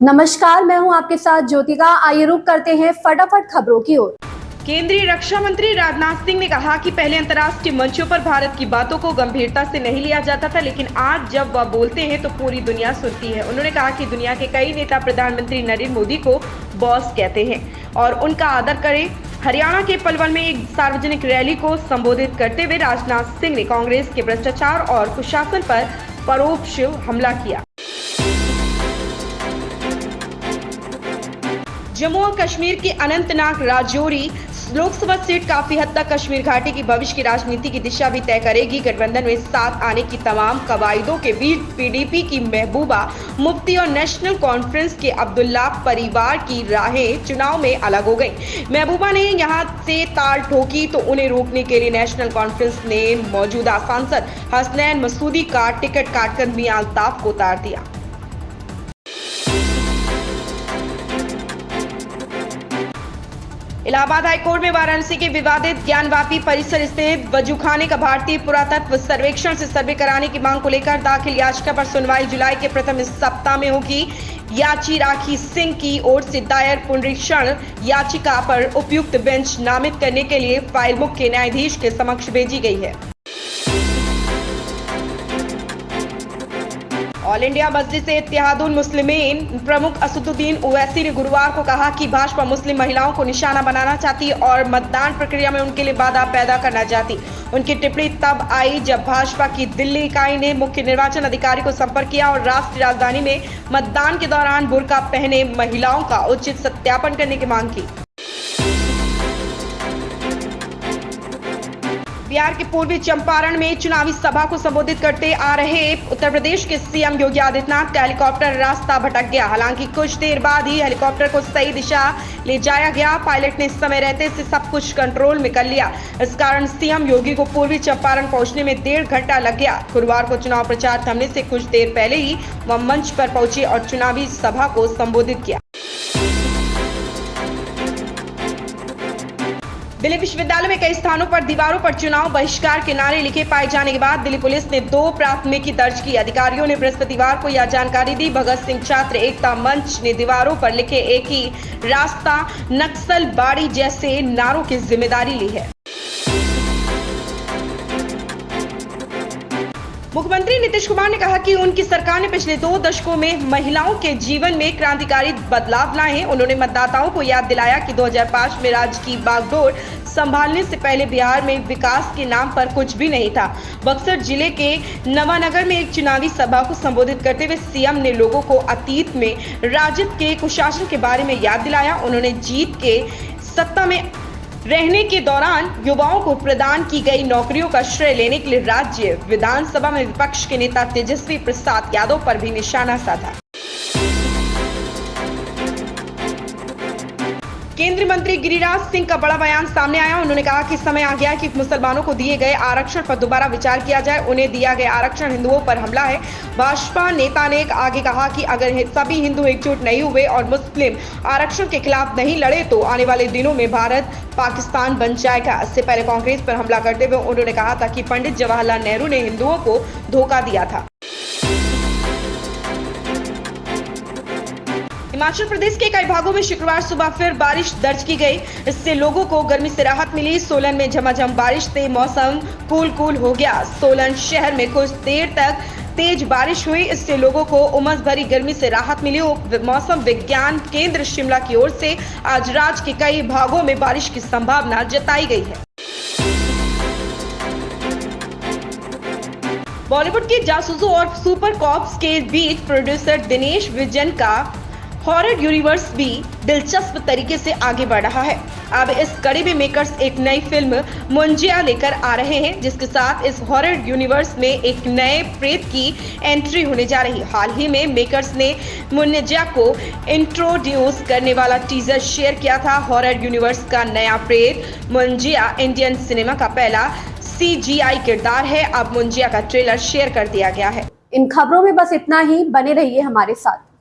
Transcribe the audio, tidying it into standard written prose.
नमस्कार, मैं हूं आपके साथ ज्योतिका। आइए रुक करते हैं फटाफट खबरों की ओर। केंद्रीय रक्षा मंत्री राजनाथ सिंह ने कहा कि पहले अंतर्राष्ट्रीय मंचों पर भारत की बातों को गंभीरता से नहीं लिया जाता था, लेकिन आज जब वह बोलते हैं तो पूरी दुनिया सुनती है। उन्होंने कहा कि दुनिया के कई नेता प्रधानमंत्री नरेंद्र मोदी को बॉस कहते हैं और उनका आदर करें। हरियाणा के पलवल में एक सार्वजनिक रैली को संबोधित करते हुए राजनाथ सिंह ने कांग्रेस के भ्रष्टाचार और कुशासन पर परोक्ष हमला किया। जम्मू और कश्मीर के अनंतनाग राजौरी लोकसभा सीट काफी हद तक कश्मीर घाटी की भविष्य की राजनीति की दिशा भी तय करेगी। गठबंधन में साथ आने की तमाम कवायदों के बीच पीडीपी की महबूबा मुफ्ती और नेशनल कॉन्फ्रेंस के अब्दुल्ला परिवार की राहें चुनाव में अलग हो गई। महबूबा ने यहां से ताल ठोकी तो उन्हें रोकने के लिए नेशनल कॉन्फ्रेंस ने मौजूदा सांसद हसनैन मसूदी का टिकट काटकर मियां अल्ताफ को उतार दिया। इलाहाबाद हाईकोर्ट में वाराणसी के विवादित ज्ञानवापी परिसर स्थित वजूखाने का भारतीय पुरातत्व सर्वेक्षण से सर्वे कराने की मांग को लेकर दाखिल याचिका पर सुनवाई जुलाई के प्रथम सप्ताह में होगी। याची राखी सिंह की ओर से दायर पुनरीक्षण याचिका पर उपयुक्त बेंच नामित करने के लिए फाइल मुख्य न्यायाधीश के समक्ष भेजी गई है। ऑल इंडिया मजलिस-ए-इत्तेहादुल मुस्लिमीन प्रमुख असदुद्दीन ओवैसी ने गुरुवार को कहा कि भाजपा मुस्लिम महिलाओं को निशाना बनाना चाहती और मतदान प्रक्रिया में उनके लिए बाधा पैदा करना चाहती। उनकी टिप्पणी तब आई जब भाजपा की दिल्ली इकाई ने मुख्य निर्वाचन अधिकारी को संपर्क किया और राष्ट्रीय राजधानी में मतदान के दौरान बुर्का पहने महिलाओं का उचित सत्यापन करने की मांग की। बिहार के पूर्वी चंपारण में चुनावी सभा को संबोधित करते आ रहे उत्तर प्रदेश के सीएम योगी आदित्यनाथ का हेलीकॉप्टर रास्ता भटक गया। हालांकि कुछ देर बाद ही हेलीकॉप्टर को सही दिशा ले जाया गया। पायलट ने समय रहते से सब कुछ कंट्रोल में कर लिया। इस कारण सीएम योगी को पूर्वी चंपारण पहुंचने में 1.5 घंटा लग गया। गुरुवार को चुनाव प्रचार थमने से कुछ देर पहले ही वह मंच पर पहुंचे और चुनावी सभा को संबोधित किया। दिल्ली विश्वविद्यालय में कई स्थानों पर दीवारों पर चुनाव बहिष्कार के नारे लिखे पाए जाने के बाद दिल्ली पुलिस ने 2 प्राथमिकी दर्ज की। अधिकारियों ने बृहस्पतिवार को यह जानकारी दी। भगत सिंह छात्र एकता मंच ने दीवारों पर लिखे एक ही रास्ता नक्सल बाड़ी जैसे नारों की जिम्मेदारी ली है। मुख्यमंत्री नीतीश कुमार ने कहा कि उनकी सरकार ने पिछले 2 दशकों में महिलाओं के जीवन में क्रांतिकारी बदलाव लाए हैं। उन्होंने मतदाताओं को याद दिलाया कि 2005 में राज्य की बागडोर संभालने से पहले बिहार में विकास के नाम पर कुछ भी नहीं था। बक्सर जिले के नवानगर में एक चुनावी सभा को संबोधित करते हुए सीएम ने लोगों को अतीत में राजद के कुशासन के बारे में याद दिलाया। उन्होंने जीत के सत्ता में रहने के दौरान युवाओं को प्रदान की गई नौकरियों का श्रेय लेने के लिए राज्य विधानसभा में विपक्ष के नेता तेजस्वी प्रसाद यादव पर भी निशाना साधा। केंद्रीय मंत्री गिरिराज सिंह का बड़ा बयान सामने आया। उन्होंने कहा कि समय आ गया कि मुसलमानों को दिए गए आरक्षण पर दोबारा विचार किया जाए। उन्हें दिया गया आरक्षण हिंदुओं पर हमला है। भाजपा नेता ने आगे कहा कि अगर सभी हिंदू एकजुट नहीं हुए और मुस्लिम आरक्षण के खिलाफ नहीं लड़े तो आने वाले दिनों में भारत पाकिस्तान बन जाएगा। इससे पहले कांग्रेस पर हमला करते हुए उन्होंने कहा था कि पंडित जवाहरलाल नेहरू ने हिंदुओं को धोखा दिया था। हिमाचल प्रदेश के कई भागों में शुक्रवार सुबह फिर बारिश दर्ज की गई। इससे लोगों को गर्मी से राहत मिली। सोलन में झमाझम बारिश से मौसम कूल हो गया। सोलन शहर में कुछ देर तक तेज बारिश हुई। इससे लोगों को उमस भरी गर्मी से राहत मिली। मौसम विज्ञान केंद्र शिमला की ओर से आज राज्य के कई भागों में बारिश की संभावना जताई गई है। बॉलीवुड के जासूसों और सुपर कॉप्स के बीच प्रोड्यूसर दिनेश विजन का हॉरर यूनिवर्स भी दिलचस्प तरीके से आगे बढ़ रहा है। अब इस कड़ी में मेकर्स एक नई फिल्म मुंजिया लेकर आ रहे हैं, जिसके साथ इस हॉरर यूनिवर्स में एक नए प्रेत की एंट्री होने जा रही है। हाल ही में मेकर्स ने मुंजिया को इंट्रोड्यूस करने वाला टीजर शेयर किया था। हॉरर यूनिवर्स का नया प्रेत मुंजिया इंडियन सिनेमा का पहला CGI किरदार है। अब मुंजिया का ट्रेलर शेयर कर दिया गया है। इन खबरों में बस इतना ही। बने रहिए हमारे साथ।